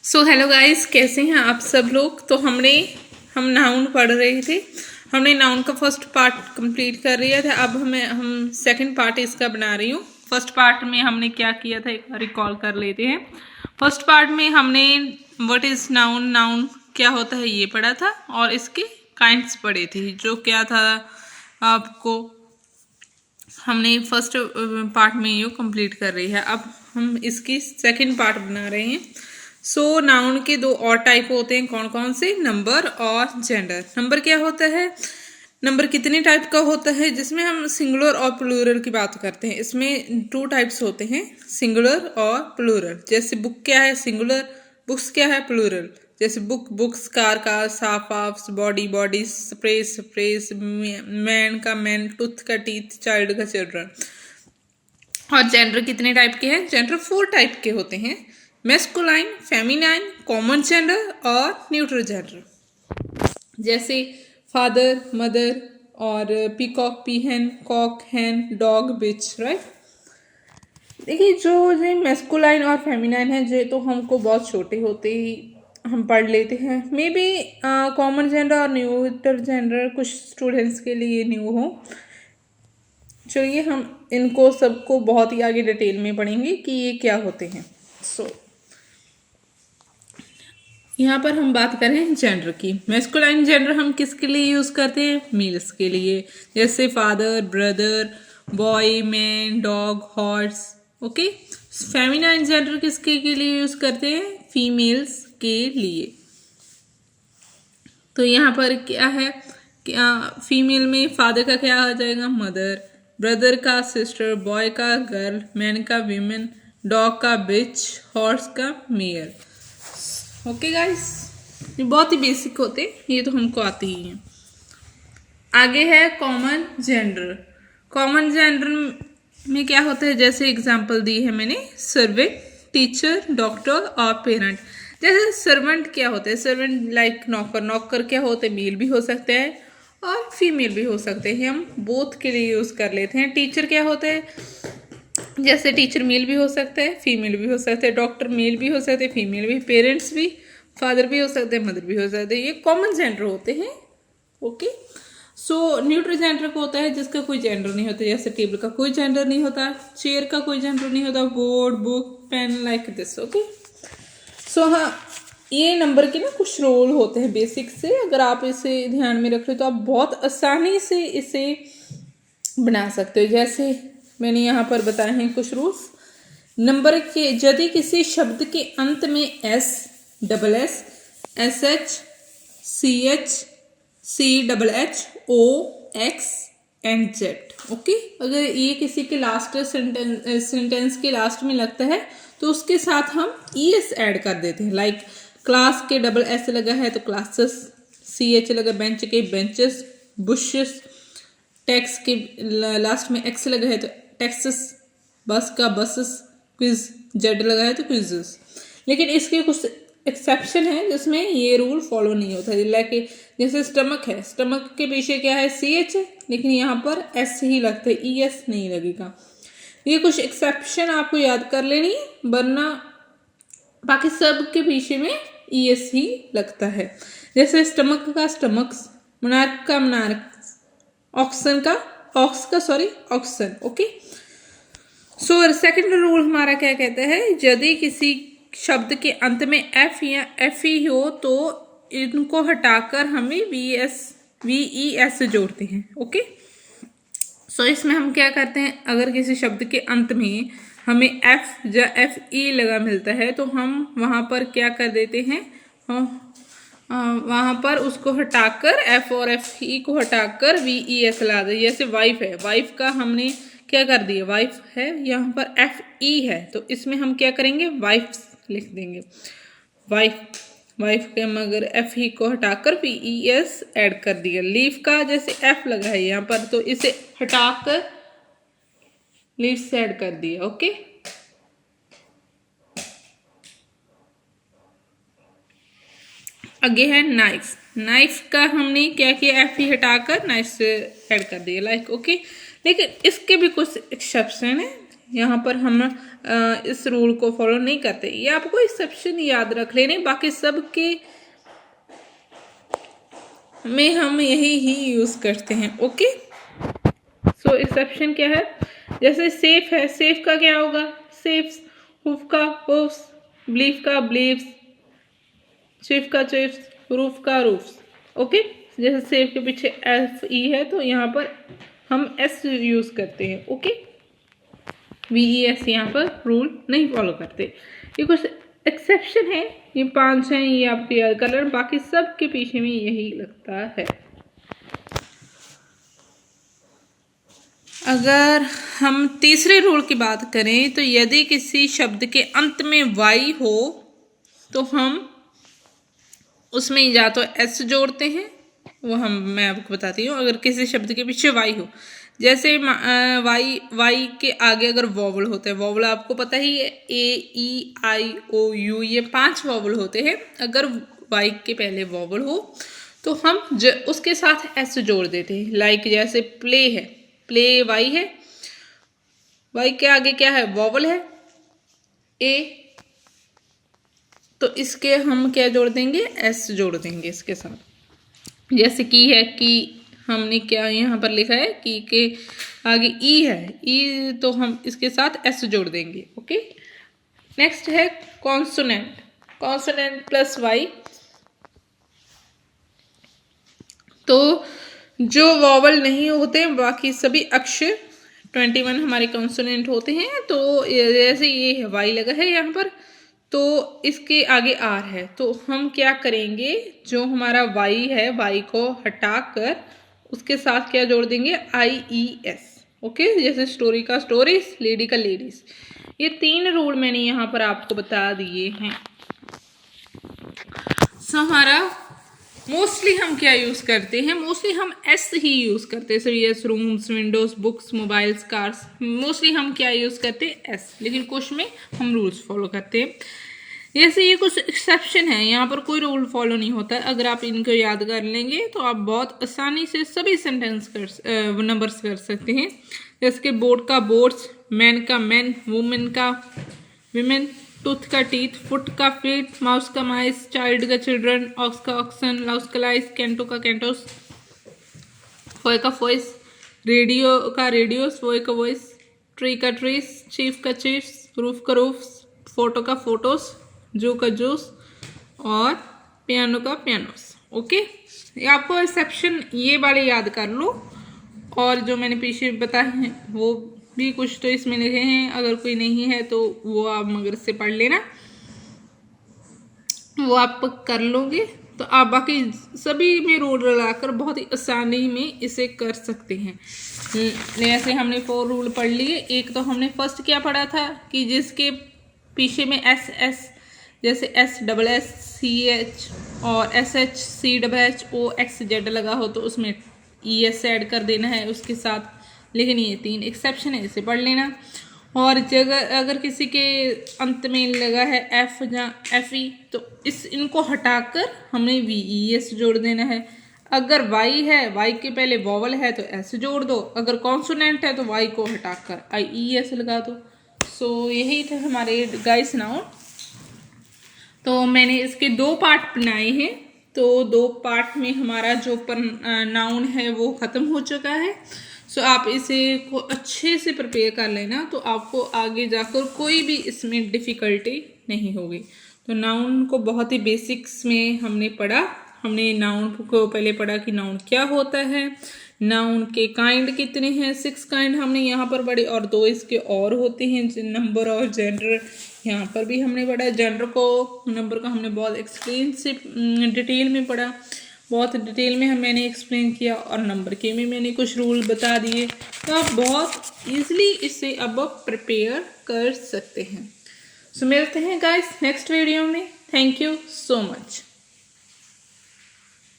So hello guys, कैसे हैं आप सब लोग। तो हम नाउन पढ़ रहे थे। हमने नाउन का फर्स्ट पार्ट कंप्लीट कर लिया था। अब हम सेकंड पार्ट इसका बना रही हूँ। फर्स्ट पार्ट में हमने क्या किया था एक बार रिकॉल कर लेते हैं। फर्स्ट पार्ट में हमने व्हाट इज नाउन, नाउन क्या होता है ये पढ़ा था और इसके काइंड्स पढ़े थे। जो क्या था आपको हमने फर्स्ट पार्ट में ये कंप्लीट कर रही है। अब हम इसकी सेकंड पार्ट बना रहे हैं। सो नाउन के दो और टाइप होते हैं, कौन कौन से, नंबर और जेंडर। नंबर क्या होता है, नंबर कितने टाइप का होता है, जिसमें हम सिंगुलर और प्लूरल की बात करते हैं। इसमें टू टाइप्स होते हैं, सिंगुलर और प्लूरल। जैसे बुक क्या है, सिंगुलर, बुक्स क्या है, प्लूरल। जैसे बुक बुक्स, कार कार, साफ of, body body, spray स्प्रेस, man का मैन, टूथ का टीथ, चाइल्ड का चिल्ड्रन। और जेंडर कितने टाइप के हैं, जेंडर 4 टाइप के होते हैं, मैस्कुलाइन, फेमिनाइन, कॉमन जेंडर और न्यूट्रल जेंडर। जैसे फादर, मदर और पीकॉक, पीहन, कॉक, हैन, डॉग, बिच, राइट। देखिए जो ये मैस्कुलाइन और फेमिनाइन है ये तो हमको बहुत छोटे होते ही हम पढ़ लेते हैं। मे बी कॉमन जेंडर और न्यूट्रल जेंडर कुछ स्टूडेंट्स के लिए न्यू हो। चलिए हम इनको सबको बहुत ही आगे डिटेल में पढ़ेंगे कि ये क्या होते हैं। यहाँ पर हम बात करें जेंडर की। मैस्कुलाइन जेंडर हम किसके लिए यूज करते हैं, मेल्स के लिए। जैसे father, brother, boy, man, dog, horse, okay. Feminine gender किसके के लिए यूज करते हैं, फीमेल्स के लिए। तो यहाँ पर क्या है, फीमेल में फादर का क्या आ जाएगा, मदर, ब्रदर का सिस्टर, बॉय का गर्ल, मैन का वीमेन, डॉग का बिच, हॉर्स का मेयर। ओके गाइस, ये बहुत ही बेसिक होते, ये तो हमको आते ही हैं। आगे है कॉमन जेंडर। कॉमन जेंडर में क्या होता है, जैसे एग्जांपल दी है मैंने, सर्वेंट, टीचर, डॉक्टर और पेरेंट। जैसे सर्वेंट क्या होता है, सर्वेंट लाइक नौकर। नौकर क्या होते हैं, मेल भी हो सकते हैं और फीमेल भी हो सकते हैं, हम बोथ के लिए यूज कर लेते हैं। टीचर क्या होता है, जैसे टीचर मेल भी हो सकता है, फीमेल भी हो सकता है। डॉक्टर मेल भी हो सकते हैं, फीमेल भी। पेरेंट्स भी, फादर भी हो सकते हैं, मदर भी हो सकते हैं। ये कॉमन जेंडर होते हैं, ओके। सो न्यूट्रल जेंडर को होता है जिसका कोई जेंडर नहीं होता। जैसे टेबल का कोई जेंडर नहीं होता, चेयर का कोई जेंडर नहीं होता, board, book, pen, like this, okay. So हाँ, ये नंबर के ना कुछ रोल होते हैं बेसिक से। अगर आप इसे ध्यान में रख रहे हो तो आप बहुत आसानी से इसे बना सकते हो। जैसे मैंने यहाँ पर बताए हैं कुछ रूल्स। नंबर के यदि किसी शब्द के अंत में S, double S, S H, C H, C double H, O, X and Z, okay. अगर ये किसी के लास्ट सेंटेंस के लास्ट में लगता है तो उसके साथ हम ई एस ऐड कर देते हैं। लाइक क्लास के डबल एस लगा है तो क्लासेस, सी एच लगा बेंच के बेंचेस, बुशेस, टैक्स के लास्ट में एक्स लगा है तो टैक्सेस, बस का बसेस, क्विज जेड लगा है तो क्विजेस। लेकिन इसके कुछ एक्सेप्शन है जिसमें ये रूल फॉलो नहीं होता। लाइक जैसे स्टमक है, स्टमक के पीछे क्या है, सी एच है, लेकिन यहाँ पर एस ही लगता है, ई एस नहीं लगेगा। ये कुछ एक्सेप्शन आपको याद कर लेनी, वरना बाकी सब के पीछे में ई एस ही लगता है। जैसे स्टमक का स्टमक्स, मोनार्क का मोनार्क, ऑक्सन का oxen, okay. So second rule हमारा क्या कहता है, यदि किसी शब्द के अंत में एफ या एफ ई हो तो इनको हटाकर हमें वी ई एस जोड़ते हैं, ओके। सो इसमें हम क्या करते हैं, अगर किसी शब्द के अंत में हमें एफ या एफ ई लगा मिलता है तो हम वहां पर क्या कर देते हैं, वहां पर उसको हटाकर एफ और एफ ई को हटाकर वी ई एस ला दे। जैसे वाइफ है, वाइफ का हमने क्या कर दिया, वाइफ है, यहाँ पर एफ ई है तो इसमें हम क्या करेंगे, वाइफ लिख देंगे, वाइफ। वाइफ के मगर एफ ई को हटाकर वी ई एस ऐड कर दिया। लीफ का जैसे एफ लगा है यहाँ पर तो इसे हटाकर लीफ से ऐड कर दिया, ओके। आगे है नाइफ। नाइफ का हमने क्या किया, एफ ही हटाकर नाइफ से ऐड कर दिया, लाइक, ओके। लेकिन इसके भी कुछ एक्सेप्शन है, यहाँ पर हम इस रूल को फॉलो नहीं करते। ये आपको एक्सेप्शन याद रख लेने, बाकी सब के में हम यही ही यूज करते हैं। ओके, सो एक्सेप्शन क्या है? जैसे सेफ है, सेफ का क्या होगा? सेफ्स, हुफ का हुफ्स, बिलीफ का बिलीव्स, चिफ का चिफ्स, रूफ का रूफ्स। ओके, जैसे सेफ के पीछे एफ ई है तो यहाँ पर हम एस यूज करते हैं। ओके, VES यहाँ पर रूल नहीं फॉलो करते। ये कुछ एक्सेप्शन है, ये 5 हैं, ये आपको याद कर लेना, बाकी सब के पीछे में यही लगता है। अगर हम तीसरे रूल की बात करें तो यदि किसी शब्द के अंत में वाई हो तो हम उसमें या तो एस जोड़ते हैं, वो मैं आपको बताती हूँ। अगर किसी शब्द के पीछे वाई हो, जैसे वाई के आगे अगर वॉवल होते हैं, वॉवल आपको पता ही है, AEIOU, ये 5 वॉवल होते हैं। अगर वाई के पहले वॉवल हो तो हम उसके साथ एस जोड़ देते हैं। लाइक जैसे प्ले है, प्ले वाई है, वाई के आगे क्या है? वॉवल है ए, तो इसके हम क्या जोड़ देंगे? एस जोड़ देंगे इसके साथ। जैसे की है, की हमने क्या यहाँ पर लिखा है, की के आगे ई है, ई तो हम इसके साथ एस जोड़ देंगे। ओके, नेक्स्ट है कॉन्सोनेंट, कॉन्सोनेंट प्लस वाई। तो जो वॉवल नहीं होते बाकी सभी अक्षर 21 हमारे कॉन्सोनेंट होते हैं। तो जैसे ये है, वाई लगा है यहाँ पर, तो इसके आगे आर है, तो हम क्या करेंगे? जो हमारा वाई है, वाई को हटाकर उसके साथ क्या जोड़ देंगे? IES। ओके, जैसे स्टोरी का स्टोरीज, लेडी का लेडीज। ये 3 रूल मैंने यहाँ पर आपको बता दिए हैं। हमारा मोस्टली हम क्या यूज करते हैं? मोस्टली हम एस ही यूज करते हैं। सभी S, rooms, Windows, books, mobiles, cars, mostly हम क्या यूज करते हैं? एस। लेकिन कुछ में हम रूल्स फॉलो करते हैं। जैसे ये कुछ एक्सेप्शन है, यहाँ पर कोई रूल फॉलो नहीं होता। अगर आप इनको याद कर लेंगे तो आप बहुत आसानी से सभी सेंटेंस नंबर्स कर सकते हैं। जैसे कि बोर्ड का बोर्ड्स, मैन का मैन, वुमेन का विमेन, टूथ का टीथ, फुट का फीट, माउस का माइस, चाइल्ड का चिल्ड्रन, ऑक्स का ऑक्सन, लाउस का लाइस, कैंटो का कैंटोस, फॉय का फॉइस, रेडियो का रेडियोस, वॉय का वॉइस, ट्री का ट्रीज, चीफ का चीफ्स, रूफ का रूफ्स, फोटो का फोटोस, जो का जूस, और पियानो का पियानोस। ओके, आपको एक्सेप्शन ये वाले याद कर लो, और जो मैंने पीछे बताए हैं वो भी कुछ तो इसमें लिखे हैं। अगर कोई नहीं है तो वो आप मगर से पढ़ लेना, वो आप कर लोगे तो आप बाकी सभी में रूल लगाकर बहुत ही आसानी में इसे कर सकते हैं। जैसे हमने 4 रूल पढ़ लिए। एक तो हमने फर्स्ट क्या पढ़ा था कि जिसके पीछे में एस, जैसे SSSCH और SHCHOXZ लगा हो तो उसमें ES ऐड कर देना है उसके साथ। लेकिन ये 3 एक्सेप्शन है, इसे पढ़ लेना। और जगह अगर किसी के अंत में लगा है F या FE तो इनको हटाकर हमने VES जोड़ देना है। अगर Y है, Y के पहले वॉवल है तो S जोड़ दो। अगर कॉन्सोनेंट है तो Y को हटाकर IES लगा दो। सो यही थे हमारे गाइस नाउन। तो मैंने इसके 2 पार्ट बनाए हैं। तो 2 पार्ट में हमारा जो नाउन है वो ख़त्म हो चुका है। सो आप इसे को अच्छे से प्रिपेयर कर लेना, तो आपको आगे जाकर कोई भी इसमें डिफ़िकल्टी नहीं होगी। तो नाउन को बहुत ही बेसिक्स में हमने पढ़ा। हमने नाउन को पहले पढ़ा कि नाउन क्या होता है, नाउन के काइंड कितने हैं, 6 काइंड हमने यहाँ पर पढ़े, और 2 इसके और होते हैं, नंबर और जेंडर। यहाँ पर भी हमने पढ़ा। जेंडर को, नंबर को हमने बहुत एक्सप्लेन से डिटेल में पढ़ा, बहुत डिटेल में मैंने एक्सप्लेन किया, और नंबर के में मैंने कुछ रूल बता दिए। तो आप बहुत ईजिली इसे अब प्रिपेयर कर सकते हैं। सो मिलते हैं गाइस नेक्स्ट वीडियो में। Thank you so much.